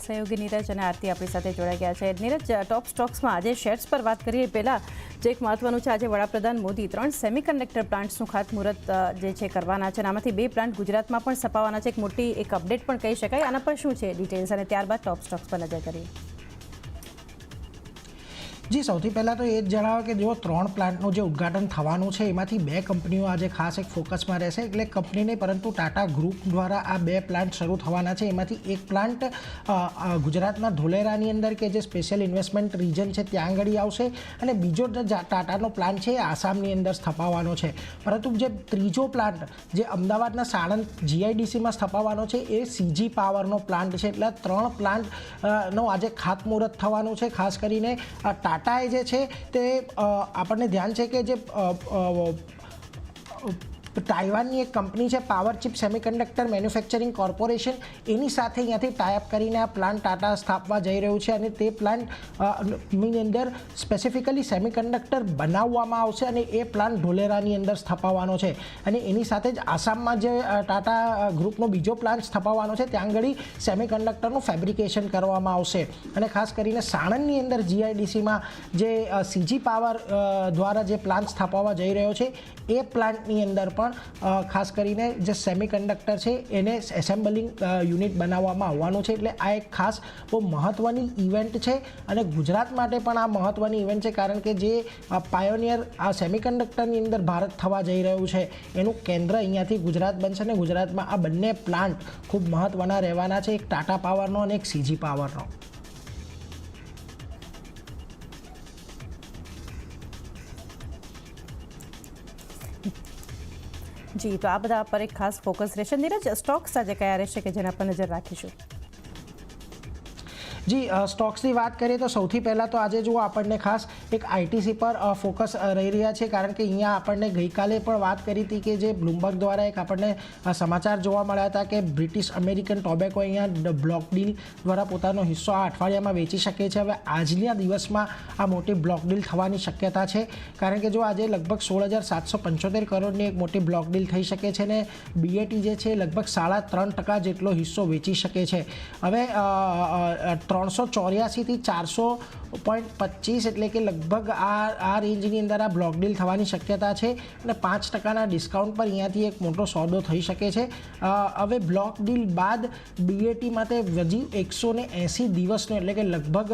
સહયોગી નીરજ અને આરતી આપણી સાથે જોડાઈ ગયા છે। નીરજ, ટોપ સ્ટોક્સમાં આજે શેર્સ પર વાત કરીએ પહેલાં જે એક મહત્વનું છે, આજે વડાપ્રધાન મોદી 3 સેમિકન્ડક્ટર પ્લાન્ટ્સનું ખાતમુહૂર્ત જે છે કરવાના છે, આમાંથી 2 પ્લાન્ટ ગુજરાતમાં પણ સ્થપાવવાના છે। એક મોટી અપડેટ પણ કહી શકાય। આના પર શું છે ડિટેલ્સ, અને ત્યારબાદ ટોપ સ્ટોક્સ પર નજર કરીએ। જી, સૌથી પહેલાં તો એ જ જણાવો કે જો 3 પ્લાન્ટનું જે ઉદ્ઘાટન થવાનું છે એમાંથી 2 કંપનીઓ આજે ખાસ એક ફોકસમાં રહેશે। એટલે કંપની નહીં પરંતુ ટાટા ગ્રુપ દ્વારા આ 2 પ્લાન્ટ શરૂ થવાના છે। એમાંથી એક પ્લાન્ટ ગુજરાતના ધોલેરાની અંદર કે જે સ્પેશિયલ ઇન્વેસ્ટમેન્ટ રીજન છે ત્યાં આગળ આવશે, અને બીજો ટાટાનો પ્લાન્ટ છે એ આસામની અંદર સ્થપાવવાનો છે। પરંતુ જે ત્રીજો પ્લાન્ટ જે અમદાવાદના સાણંદ GIDCમાં સ્થપાવવાનો છે એ CG પાવરનો પ્લાન્ટ છે। એટલે 3 પ્લાન્ટનો આજે ખાતમુહૂર્ત થવાનું છે। ખાસ કરીને ટાટાએ જે છે તે આપણને ધ્યાન છે કે જે તાઇવાનની એક કંપની છે power chip semiconductor manufacturing corporation, એની સાથે અહીંયાથી ટાઈઅપ કરીને આ પ્લાન્ટ ટાટા સ્થાપવા જઈ રહ્યું છે, અને તે પ્લાન્ટની અંદર સ્પેસિફિકલી સેમિકન્ડક્ટર બનાવવામાં આવશે, અને એ પ્લાન્ટ ધોલેરાની અંદર સ્થપાવવાનો છે। અને એની સાથે જ આસામમાં જે ટાટા ગ્રુપનો બીજો પ્લાન્ટ સ્થપાવવાનો છે ત્યાં આગળ સેમિકન્ડક્ટરનું ફેબ્રિકેશન કરવામાં આવશે। અને ખાસ કરીને સાણંદની અંદર GIDCમાં જે CG પાવર દ્વારા જે પ્લાન્ટ સ્થાપવા જઈ રહ્યો છે એ પ્લાન્ટની અંદર પણ ખાસ કરીને જે સેમિકન્ડક્ટર છે એને એસેમ્બલિંગ યુનિટ બનાવવામાં આવવાનું છે। એટલે આ એક ખાસ બહુ મહત્ત્વની ઇવેન્ટ છે, અને ગુજરાત માટે પણ આ મહત્ત્વની ઇવેન્ટ છે, કારણ કે જે પાયોનિયર આ સેમિકન્ડક્ટરની અંદર ભારત થવા જઈ રહ્યું છે એનું કેન્દ્ર અહીંયાથી ગુજરાત બનશે, અને ગુજરાતમાં આ બંને પ્લાન્ટ ખૂબ મહત્ત્વના રહેવાના છે, એક ટાટા પાવરનો અને એક CG પાવરનો। જી, તો આ બધા પર એક ખાસ ફોકસ રહેશે। નીરજ, સ્ટોક્સ આજે કયા રહેશે કે જેના પર નજર રાખીશું? જી, સ્ટોક્સની વાત કરીએ તો સૌથી પહેલાં તો આજે જો આપણને ખાસ એક ITC પર ફોકસ રહી રહ્યા છે, કારણ કે અહીંયા આપણને ગઈકાલે પણ વાત કરી હતી કે જે બ્લુમબર્ગ દ્વારા એક આપણને સમાચાર જોવા મળ્યા હતા કે બ્રિટિશ અમેરિકન ટોબેકો અહીંયા બ્લોક ડીલ દ્વારા પોતાનો હિસ્સો આ અઠવાડિયામાં વેચી શકે છે। હવે આજના દિવસમાં આ મોટી બ્લોક ડીલ થવાની શક્યતા છે, કારણ કે જો આજે લગભગ 16,775 કરોડની એક મોટી બ્લોક ડીલ થઈ શકે છે, ને BAT જે છે લગભગ 3.5% જેટલો હિસ્સો વેચી શકે છે। હવે 384 થી 400.25 એટલે કે લગભગ આ રેન્જની અંદર આ બ્લોક ડીલ થવાની શક્યતા છે, અને 5%ના ડિસ્કાઉન્ટ પર અહીંયાથી એક મોટો સોદો થઈ શકે છે। હવે બ્લોક ડીલ બાદ BAT માટે હજી 180 દિવસનો એટલે કે લગભગ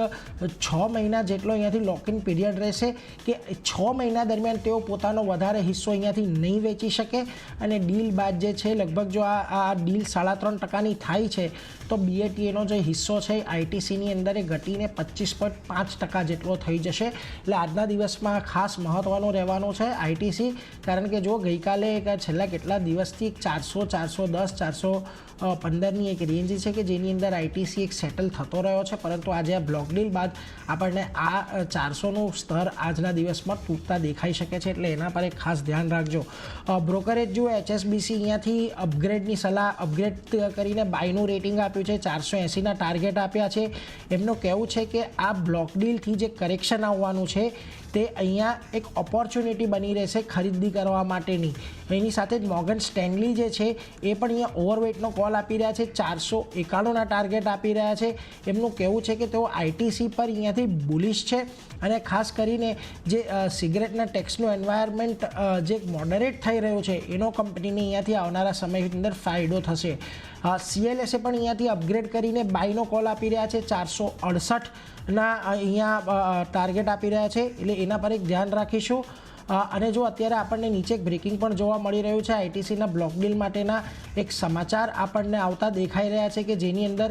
6 મહિના જેટલો અહીંયાથી લોકિન પીરિયડ રહેશે, કે 6 મહિના દરમિયાન તેઓ પોતાનો વધારે હિસ્સો અહીંયાથી નહીં વેચી શકે, અને ડીલ બાદ જે છે લગભગ જો આ ડીલ 3.5%ની થાય છે તો BAT એનો જે હિસ્સો છે ITCની અંદર એ ઘટીને 25.5% જેટલો થઈ જશે। એટલે આજના દિવસમાં ખાસ મહત્ત્વનું રહેવાનું છે ITC, કારણ કે જો ગઈકાલે છેલ્લા કેટલા દિવસથી 400, 410, 415ની એક રેન્જ છે કે જેની અંદર ITC એક સેટલ થતો રહ્યો છે, પરંતુ આજે આ બ્લોક ડીલ બાદ આપણને આ 400નું સ્તર આજના દિવસમાં તૂટતા દેખાઈ શકે છે, એટલે એના પર એક ખાસ ધ્યાન રાખજો। બ્રોકરેજ જો HSBC અહીંયાથી અપગ્રેડની સલાહ અપગ્રેડ કરીને બાયનું રેટિંગ આપ્યું છે, 480ના ટાર્ગેટ આપ્યા છે। એમનું કહેવું છે કે આ બ્લોક ડીલથી જે કરેક્શન આવવાનું છે તે અહીંયા એક ઓપોર્ચ્યુનિટી બની રહેશે ખરીદી કરવા માટેની। એની સાથે જ મોર્ગન સ્ટેનલી જે છે એ પણ અહીંયા ઓવરવેટનો કોલ આપી રહ્યા છે, 491ના ટાર્ગેટ આપી રહ્યા છે। એમનું કહેવું છે કે તેઓ ITC પર અહીંયાથી બુલિશ છે, અને ખાસ કરીને જે સિગરેટના ટેક્સનું એન્વાયરમેન્ટ જે મોડરેટ થઈ રહ્યું છે એનો કંપનીને અહીંયાથી આવનારા સમયની અંદર ફાયદો થશે। CLSA પણ અહીંયાથી અપગ્રેડ કરીને બાયનો કોલ આપી રહ્યા છે, 468ના અહીંયા ટાર્ગેટ આપી રહ્યા છે, એટલે એના પર એક ધ્યાન રાખીશું। અને જો અત્યારે આપણને નીચે એક બ્રેકિંગ પણ જોવા મળી રહ્યું છે, ITCના બ્લોક ડીલ માટેના એક સમાચાર આપણને આવતા દેખાઈ રહ્યા છે, કે જેની અંદર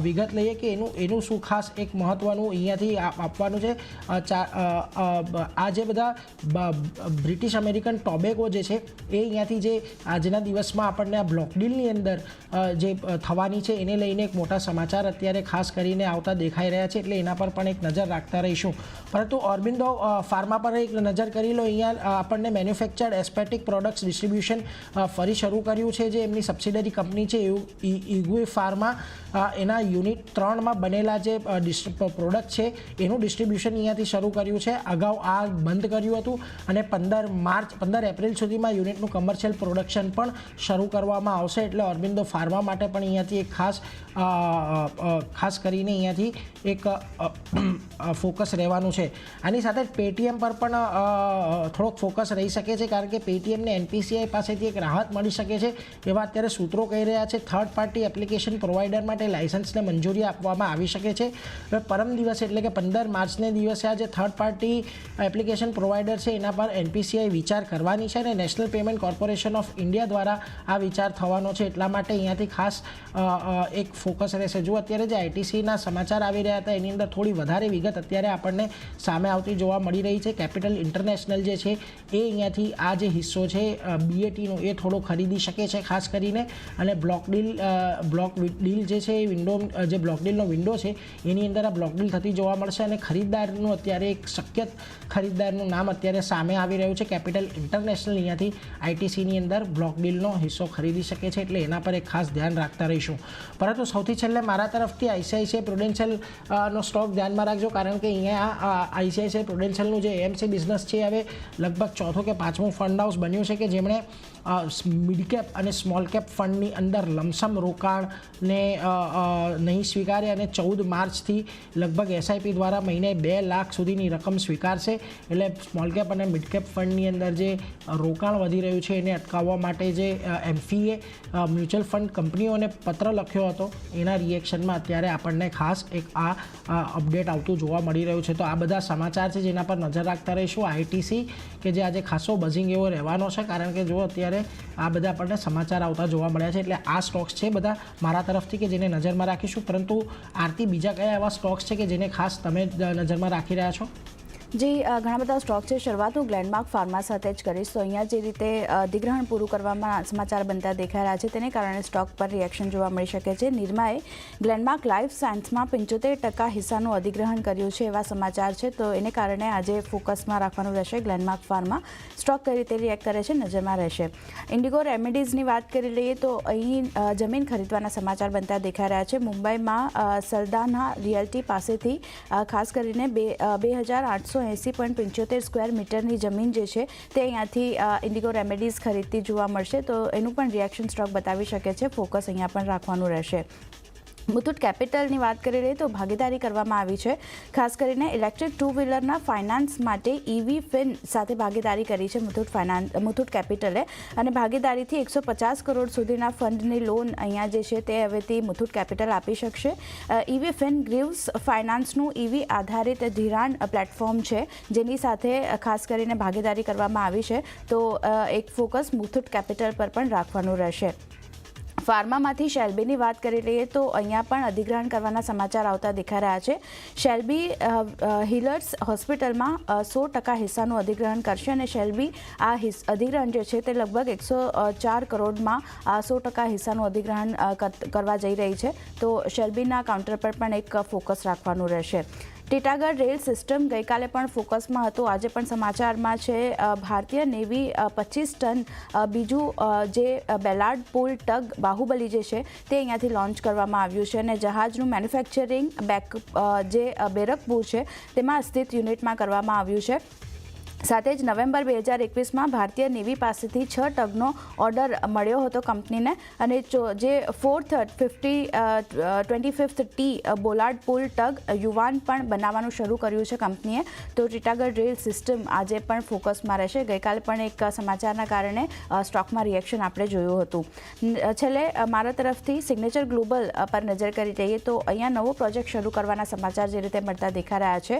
વિગત લઈએ કે એનું શું ખાસ એક મહત્ત્વનું અહીંયાથી આપવાનું છે। આ જે બધા બ્રિટિશ અમેરિકન ટોબેકો જે છે એ અહીંયાથી જે આજના દિવસમાં આપણને આ બ્લોક ડીલની અંદર જે થવાની છે એને લઈને એક મોટા સમાચાર અત્યારે ખાસ કરીને આવતા દેખાઈ રહ્યા છે, એટલે એના પર પણ એક નજર રાખતા રહીશું। પરંતુ ઓરબિંદો ફાર્મા પર એક નજર કરી લો। અહીંયા આપણને મેન્યુફેક્ચર્ડ એસ્પેટિક પ્રોડક્ટ્સ ડિસ્ટ્રીબ્યુશન ફરી શરૂ કર્યું છે. જે એમની સબસિડરી કંપની છે ઇગ્વે ફાર્મા, એના યુનિટ 3માં બનેલા જે પ્રોડક્ટ છે એનું ડિસ્ટ્રીબ્યુશન અહીંયાથી શરૂ કર્યું છે. અગાઉ આ બંધ કર્યું હતું અને 15 એપ્રિલ સુધીમાં યુનિટનું કમર્શિયલ પ્રોડક્શન પણ શરૂ કરવામાં આવશે. એટલે ઓરબિંદો ફાર્મા માટે પણ અહીંયાથી એક ખાસ કરીને અહીંયાથી એક ફોકસ રહેવાનું છે. આની સાથે જ પેટીએમ પર પણ થોડોક ફોકસ રહી શકે છે, કારણ કે પેટીએમને એનપીસીઆઈ પાસેથી એક રાહત મળી શકે છે એવા અત્યારે સૂત્રો કહી રહ્યા છે. થર્ડ પાર્ટી એપ્લિકેશન પ્રોવાઈડર માટે લાયસન્સને મંજૂરી આપવામાં આવી શકે છે. હવે પરમ દિવસે એટલે કે 15 માર્ચને દિવસે આ જે થર્ડ પાર્ટી એપ્લિકેશન પ્રોવાઈડર છે એના પર એનપીસીઆઈ વિચાર કરવાની છે અને national payment corporation of India દ્વારા આ વિચાર થવાનો છે. એટલા માટે અહીંયાથી ખાસ એક ફોકસ રહેશે. જો અત્યારે જે આઈટીસીના સમાચાર આવી રહ્યા હતા એની અંદર થોડી વધારે વિગત અત્યારે આપણને સામે આવતી જોવા મળી રહી છે. કેપિટલ ઇન્ટરનેશનલ જે છે એ અહીંયાથી આ જે હિસ્સો છે બીએટીનો એ થોડો ખરીદી શકે છે ખાસ કરીને. અને બ્લોક ડીલ જે છે એ જે બ્લોક ડીલનો વિન્ડો છે એની અંદર આ બ્લોક ડીલ થતી જોવા મળશે. અને ખરીદદારનું અત્યારે એક શક્ય ખરીદદારનું નામ અત્યારે સામે આવી રહ્યું છે. કેપિટલ ઇન્ટરનેશનલ અહીંયાથી આઈટીસીની અંદર બ્લોક ડીલનો હિસ્સો ખરીદી શકે છે, એટલે એના પર એક ખાસ ધ્યાન રાખતા રહીશું. પરંતુ સૌથી છેલ્લે મારા તરફથી આઈસીઆઈસીઆઈ પ્રુડેન્શિયલનો સ્ટોક ધ્યાનમાં રાખજો, કારણ કે અહીંયા આઈસીઆઈસીઆઈ પ્રુડેન્શિયલનું જે એએમસી બિઝનેસ છે હવે લગભગ ચોથું કે પાંચમું ફંડ હાઉસ બન્યું છે કે જેમણે મિડ કેપ અને સ્મોલ કેપ ફંડની અંદર લમસમ રોકાણને નહીં સ્વીકારે અને 14 માર્ચથી લગભગ એસઆઈપી દ્વારા મહિને 2 લાખ સુધીની રકમ સ્વીકારશે. એટલે સ્મોલ કેપ અને મિડ કેપ ફંડની અંદર જે રોકાણ વધી રહ્યું છે એને અટકાવવા માટે જે એમફીએ મ્યુચ્યુઅલ ફંડ કંપનીઓને પત્ર લખ્યો હતો એના રિએક્શનમાં અત્યારે આપણને ખાસ એક આ અપડેટ આવતું જોવા મળી રહ્યું છે. તો આ બધા સમાચાર છે જેના પર નજર રાખતા રહીશું. આઈટીસી કે જે આજે ખાસો બઝિંગ એવો રહેવાનો છે, કારણ કે જો અત્યારે આ બધા આપણને સમાચાર આવતા જોવા મળ્યા છે. એટલે આ સ્ટોક્સ છે બધા મારા તરફથી કે જેને નજરમાં રાખીશું. પરંતુ આરતી, બીજા કયા એવા સ્ટોક્સ છે કે જેને ખાસ તમે નજરમાં રાખી રહ્યા છો? જી, ઘણા બધા સ્ટોક છે. શરૂઆત હું ગ્લેન્ડમાર્ક ફાર્મા સાથે જ કરીશ. તો અહીંયા જે રીતે અધિગ્રહણ પૂરું કરવામાં સમાચાર બનતા દેખાઈ રહ્યા છે તેને કારણે સ્ટોક પર રિએક્શન જોવા મળી શકે છે. નિરમાએ ગ્લેન્ડમાર્ક લાઈફ સાયન્સમાં 75% હિસ્સાનું અધિગ્રહણ કર્યું છે એવા સમાચાર છે. તો એને કારણે આજે ફોકસમાં રાખવાનું રહેશે. ગ્લેન્ડમાર્ક ફાર્મા સ્ટોક કઈ રીતે રિએક્ટ કરે છે નજરમાં રહેશે. ઇન્ડિગો રેમેડીઝની વાત કરી લઈએ તો અહીં જમીન ખરીદવાના સમાચાર બનતા દેખાઈ રહ્યા છે. મુંબઈમાં સલદાના રિયલ્ટી પાસેથી ખાસ કરીને 2880.75 સ્ક્વેર મીટરની જમીન જે છે તે અહીંયાથી ઇન્ડિગો રેમેડીઝ ખરીદતી જોવા મળશે. તો એનું પણ રિએક્શન સ્ટોક બતાવી શકે છે. ફોકસ અહીંયા પણ રાખવાનું રહેશે. મુથુટ કેપિટલની વાત કરી લઈએ તો ભાગીદારી કરવામાં આવી છે. ખાસ કરીને ઇલેક્ટ્રિક 2 વ્હીલરના ફાઇનાન્સ માટે EV ફિન સાથે ભાગીદારી કરી છે મુથુટ કેપિટલે. અને ભાગીદારીથી 150 કરોડ સુધીના ફંડની લોન અહીંયા જે છે તે હવેથી મુથુટ કેપિટલ આપી શકશે. EV ફિન ગ્રીવ્સ ફાઇનાન્સનું EV આધારિત ધિરાણ પ્લેટફોર્મ છે જેની સાથે ખાસ કરીને ભાગીદારી કરવામાં આવી છે. તો એક ફોકસ મુથુટ કેપિટલ પર પણ રાખવાનું રહેશે. ફાર્મામાંથી શેલ્બીની વાત કરી લઈએ તો અહીંયા પણ અધિગ્રહણ કરવાના સમાચાર આવતા દેખાઈ રહ્યા છે. શેલ્બી હિલર્સ હોસ્પિટલમાં 100% હિસ્સાનું અધિગ્રહણ કરશે અને શેલ્બી આ અધિગ્રહણ જે છે તે લગભગ 104 કરોડમાં 100% હિસ્સાનું અધિગ્રહણ કરવા જઈ રહી છે. તો શેલ્બીના કાઉન્ટર પર પણ એક ફોકસ રાખવાનું રહેશે. ટીટાગઢ રેલ સિસ્ટમ ગઈકાલે પણ ફોકસમાં હતું. આજે પણ સમાચારમાં છે. ભારતીય નેવી 25 ટન બીજું જે બેલાર્ડ પુલ ટગ બાહુબલી જે છે તે અહીંયાથી લોન્ચ કરવામાં આવ્યું છે અને જહાજનું મેન્યુફેક્ચરિંગ જે બેરકપુર છે તેમાં સ્થિત યુનિટમાં કરવામાં આવ્યું છે. સાથે જ નવેમ્બર 2021માં ભારતીય નેવી પાસેથી 6 ટગનો ઓર્ડર મળ્યો હતો કંપનીને. અને જે 25th ટી બોલાર્ડ પુલ ટગ યુવાન પણ બનાવવાનું શરૂ કર્યું છે કંપનીએ. તો ટીટાગઢ રેલ સિસ્ટમ આજે પણ ફોકસમાં રહેશે. ગઈકાલે પણ એક સમાચારના કારણે સ્ટોકમાં રિએક્શન આપણે જોયું હતું. છેલ્લે મારા તરફથી સિગ્નેચર ગ્લોબલ પર નજર કરી લઈએ તો અહીંયા નવો પ્રોજેક્ટ શરૂ કરવાના સમાચાર જે રીતે મળતા દેખાઈ રહ્યા છે.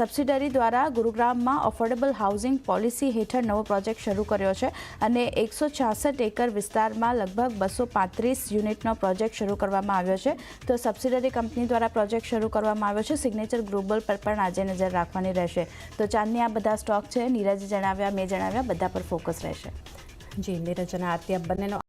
સબસિડરી દ્વારા ગુરુગ્રામમાં અફોર્ડેબલ હાઉસિંગ પોલિસી હેઠળ નવો પ્રોજેક્ટ શરૂ કર્યો છે અને 166 એકર વિસ્તારમાં લગભગ 235 યુનિટનો પ્રોજેક્ટ શરૂ કરવામાં આવ્યો છે. તો સબસિડરી કંપની દ્વારા પ્રોજેક્ટ શરૂ કરવામાં આવ્યો છે. સિગ્નેચર ગ્લોબલ પર પણ આજે નજર રાખવાની રહેશે. તો ચાંદની આ બધા સ્ટોક છે નીરજ જણાવ્યા, મેં જણાવ્યા બધા પર ફોકસ રહેશે. જી, નીરજ અને આરતી બંનેનો